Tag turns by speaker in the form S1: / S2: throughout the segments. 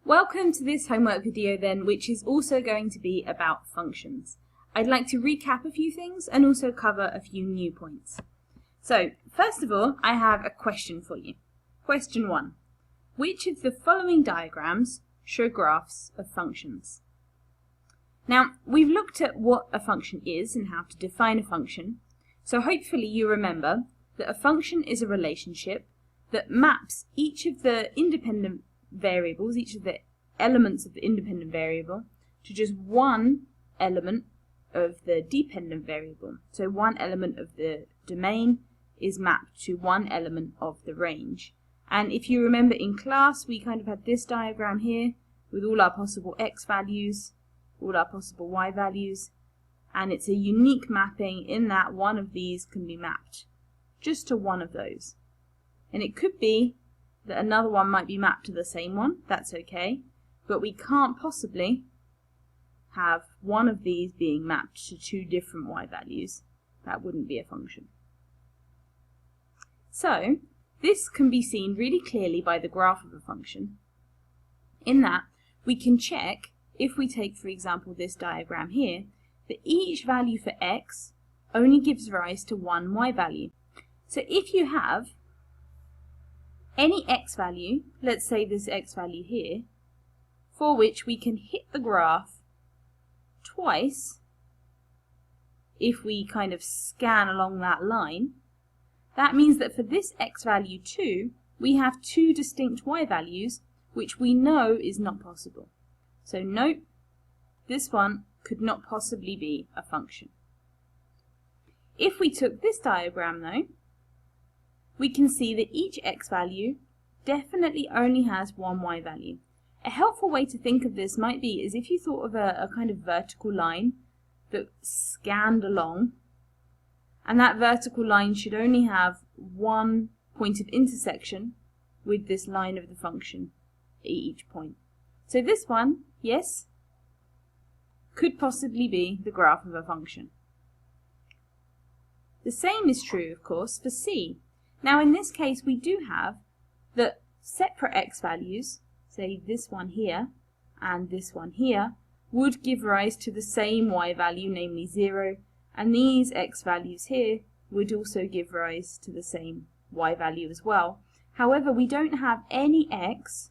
S1: Welcome to this homework video then, which is also going to be about functions. I'd like to recap a few things and also cover a few new points. So, first of all, I have a question for you. Question 1. Which of the following diagrams show graphs of functions? Now, we've looked at what a function is and how to define a function, so hopefully you remember that a function is a relationship that maps each of the independent variables, each of the elements of the independent variable, to just one element of the dependent variable. So one element of the domain is mapped to one element of the range. And if you remember in class, we kind of had this diagram here with all our possible x values, all our possible y values, and it's a unique mapping in that one of these can be mapped just to one of those. And it could be that another one might be mapped to the same one, that's okay, but we can't possibly have one of these being mapped to two different y values. That wouldn't be a function. So, this can be seen really clearly by the graph of a function, in that we can check, if we take for example this diagram here, that each value for x only gives rise to one y value. So if you have any x value, let's say this x value here, for which we can hit the graph twice, if we kind of scan along that line, that means that for this x value too, we have two distinct y values, which we know is not possible. So note, this one could not possibly be a function. If we took this diagram though, we can see that each x value definitely only has one y value. A helpful way to think of this might be is if you thought of a kind of vertical line that scanned along, and that vertical line should only have one point of intersection with this line of the function at each point. So this one, yes, could possibly be the graph of a function. The same is true, of course, for c. Now in this case we do have that separate x values, say this one here and this one here, would give rise to the same y value, namely 0, and these x values here would also give rise to the same y value as well. However, we don't have any x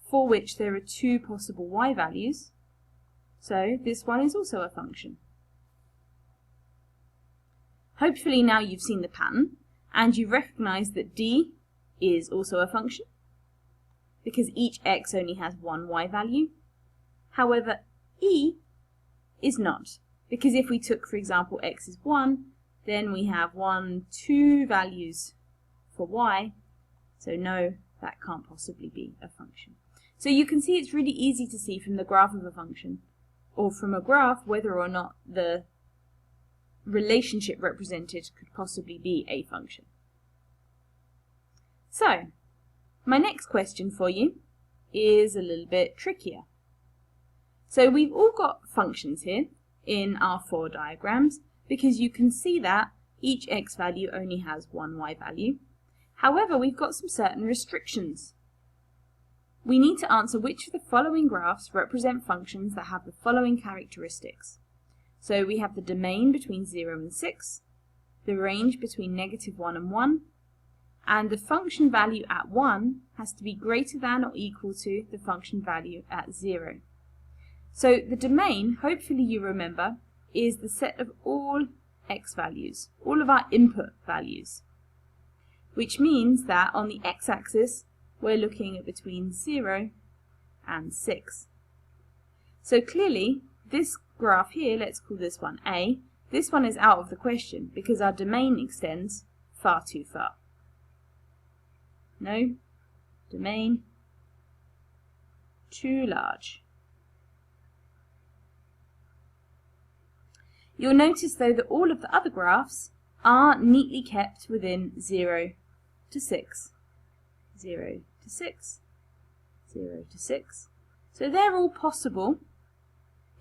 S1: for which there are two possible y values, so this one is also a function. Hopefully now you've seen the pattern, and you recognize that d is also a function, because each x only has one y value. However, e is not, because if we took, for example, x is 1, then we have 2 values for y, so no, that can't possibly be a function. So you can see it's really easy to see from the graph of a function, or from a graph, whether or not the relationship represented could possibly be a function. So, my next question for you is a little bit trickier. So we've all got functions here in our 4 diagrams, because you can see that each x value only has one y value. However, we've got some certain restrictions. We need to answer which of the following graphs represent functions that have the following characteristics. So we have the domain between 0 and 6, the range between -1 and 1, and the function value at 1 has to be greater than or equal to the function value at 0. So the domain, hopefully you remember, is the set of all x values, all of our input values, which means that on the x-axis we're looking at between 0 and 6. So clearly this graph here, let's call this one A, this one is out of the question because our domain extends far too far. No, domain too large. You'll notice though that all of the other graphs are neatly kept within 0 to 6, 0 to 6, 0 to 6. So they're all possible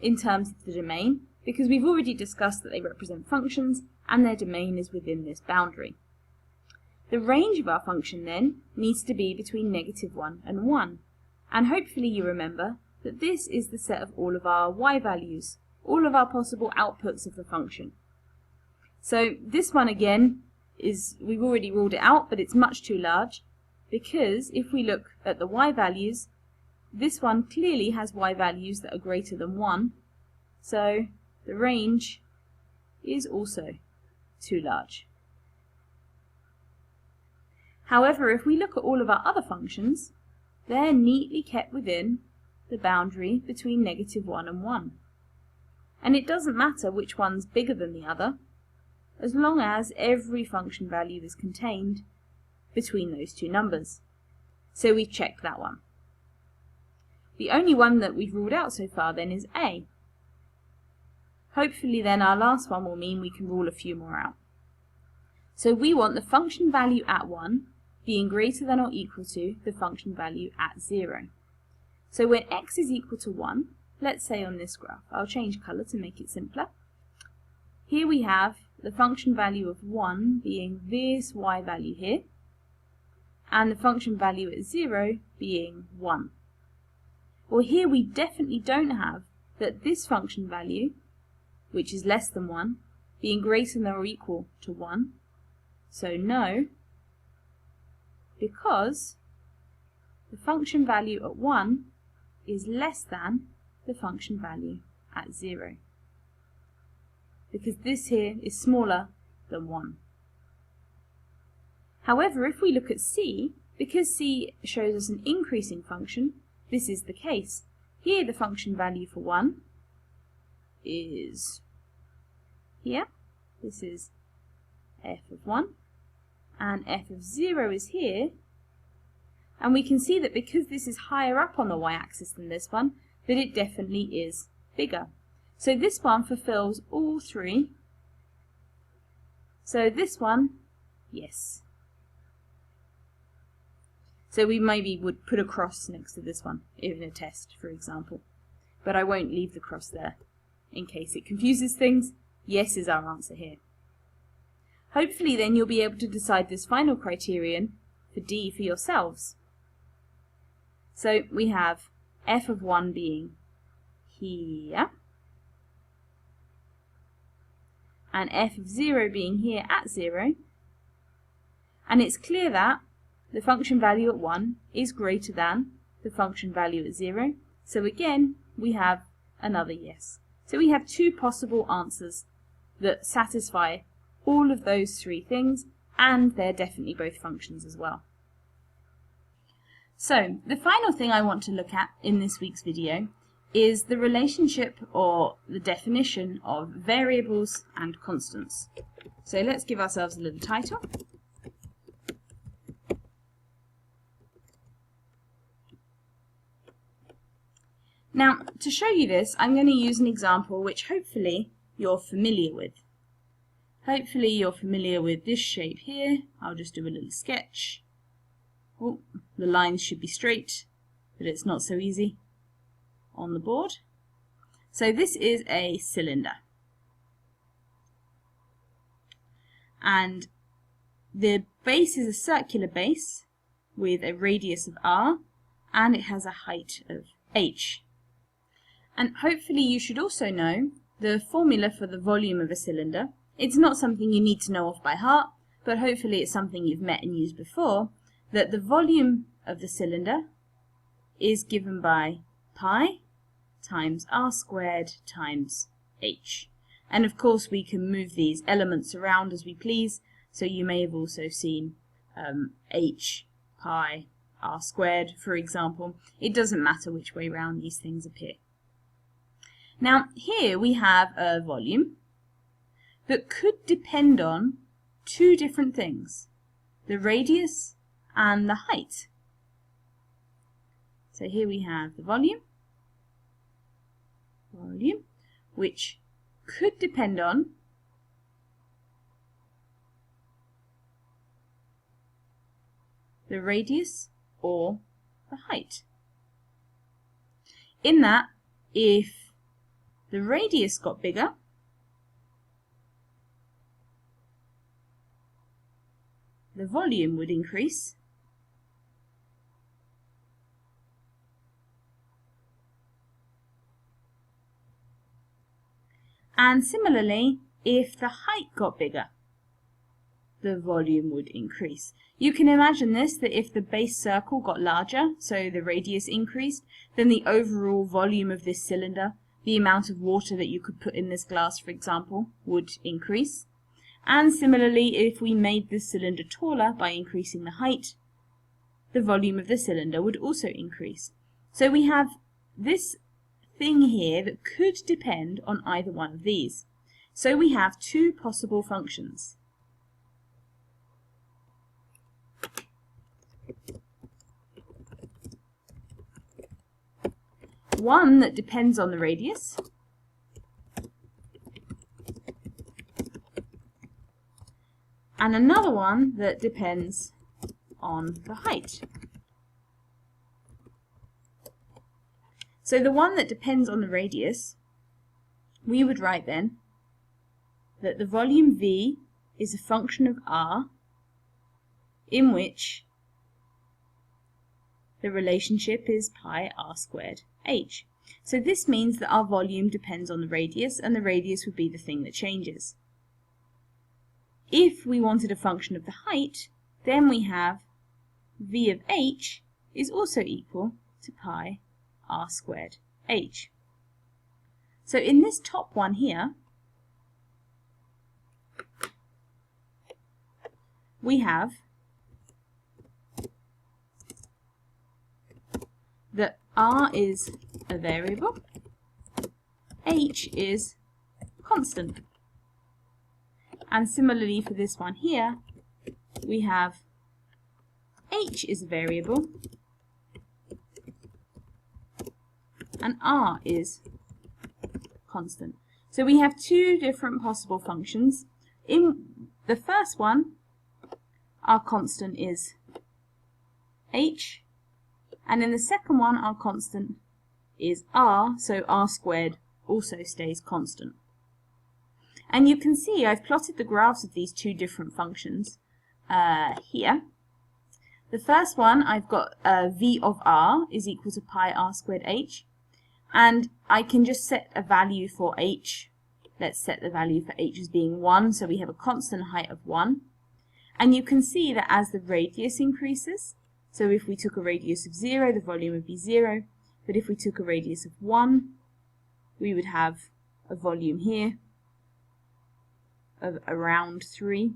S1: in terms of the domain, because we've already discussed that they represent functions and their domain is within this boundary. The range of our function then needs to be between -1 and 1. And hopefully you remember that this is the set of all of our y values, all of our possible outputs of the function. So this one again we've already ruled it out, but it's much too large, because if we look at the y values, this one clearly has y values that are greater than 1, so the range is also too large. However, if we look at all of our other functions, they're neatly kept within the boundary between -1 and 1. And it doesn't matter which one's bigger than the other, as long as every function value is contained between those two numbers. So we've checked that one. The only one that we've ruled out so far then is a. Hopefully then our last one will mean we can rule a few more out. So we want the function value at 1 being greater than or equal to the function value at 0. So when x is equal to 1, let's say on this graph, I'll change colour to make it simpler. Here we have the function value of 1 being this y value here, and the function value at 0 being 1. Well, here we definitely don't have that this function value, which is less than 1, being greater than or equal to 1. So no, because the function value at 1 is less than the function value at 0. Because this here is smaller than 1. However, if we look at c, because c shows us an increasing function, this is the case. Here the function value for 1 is here. This is f of 1. And f of 0 is here. And we can see that because this is higher up on the y-axis than this one, that it definitely is bigger. So this one fulfills all three. So this one, yes. So we maybe would put a cross next to this one in a test, for example. But I won't leave the cross there in case it confuses things. Yes is our answer here. Hopefully then you'll be able to decide this final criterion for D for yourselves. So we have f of 1 being here, and f of 0 being here at 0, and it's clear that the function value at 1 is greater than the function value at 0, so again we have another yes. So we have two possible answers that satisfy all of those three things, and they're definitely both functions as well. So the final thing I want to look at in this week's video is the relationship or the definition of variables and constants. So let's give ourselves a little title. Now, to show you this, I'm going to use an example which hopefully you're familiar with. Hopefully you're familiar with this shape here. I'll just do a little sketch. Oh, the lines should be straight, but it's not so easy on the board. So this is a cylinder. And the base is a circular base with a radius of r, and it has a height of h. And hopefully you should also know the formula for the volume of a cylinder. It's not something you need to know off by heart, but hopefully it's something you've met and used before, that the volume of the cylinder is given by pi times r squared times h. And of course we can move these elements around as we please, so you may have also seen h, pi, r squared, for example. It doesn't matter which way round these things appear. Now here we have a volume that could depend on two different things, the radius and the height. So here we have the volume, which could depend on the radius or the height. In that, if the radius got bigger, the volume would increase, And similarly, if the height got bigger, the volume would increase. You can imagine this, that if the base circle got larger, so the radius increased, then the overall volume of this cylinder, the amount of water that you could put in this glass, for example, would increase. And similarly, if we made this cylinder taller by increasing the height, the volume of the cylinder would also increase. So we have this thing here that could depend on either one of these. So we have two possible functions. One that depends on the radius, and another one that depends on the height. So the one that depends on the radius, we would write then that the volume V is a function of R in which the relationship is pi r squared h. So this means that our volume depends on the radius, and the radius would be the thing that changes. If we wanted a function of the height, then we have V of h is also equal to pi r squared h. So in this top one here, we have that r is a variable, h is constant. And similarly for this one here, we have h is a variable and r is constant. So we have two different possible functions. In the first one, our constant is h, and in the second one our constant is r, so r squared also stays constant. And you can see I've plotted the graphs of these two different functions here. The first one, I've got v of r is equal to pi r squared h, and I can just set a value for h. Let's set the value for h as being 1, so we have a constant height of 1. And you can see that as the radius increases, so if we took a radius of 0, the volume would be 0, but if we took a radius of 1, we would have a volume here of around 3,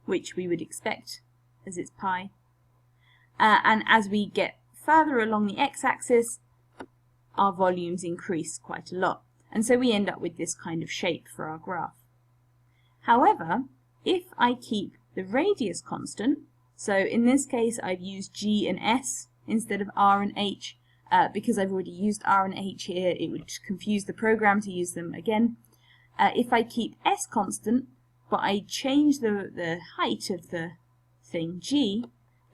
S1: which we would expect as it's pi. And as we get further along the x-axis, our volumes increase quite a lot. And so we end up with this kind of shape for our graph. However, if I keep the radius constant, so in this case I've used g and s instead of r and h, because I've already used r and h here, it would confuse the program to use them again. If I keep s constant, but I change the height of the thing g,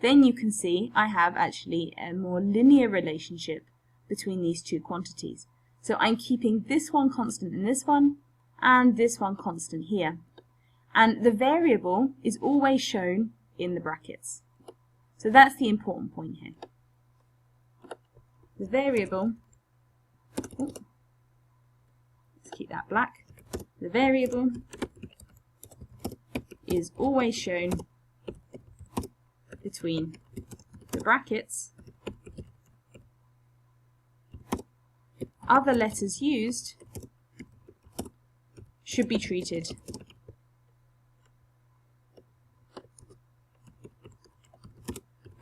S1: then you can see I have actually a more linear relationship between these two quantities. So I'm keeping this one constant in this one, and this one constant here. And the variable is always shown in the brackets. So that's the important point here. The variable, let's keep that black, the variable is always shown between the brackets. Other letters used should be treated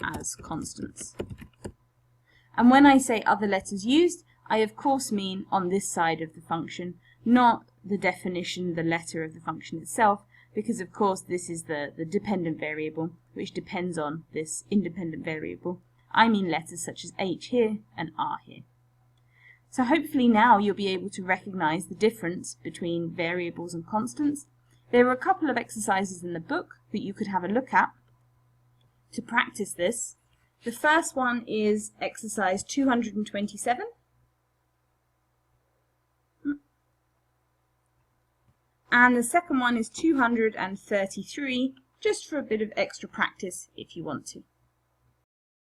S1: as constants. And when I say other letters used, I of course mean on this side of the function, not the definition, the letter of the function itself, because of course this is the dependent variable, which depends on this independent variable. I mean letters such as h here and r here. So hopefully now you'll be able to recognize the difference between variables and constants. There are a couple of exercises in the book that you could have a look at to practice this. The first one is exercise 227. And the second one is 233, just for a bit of extra practice if you want to.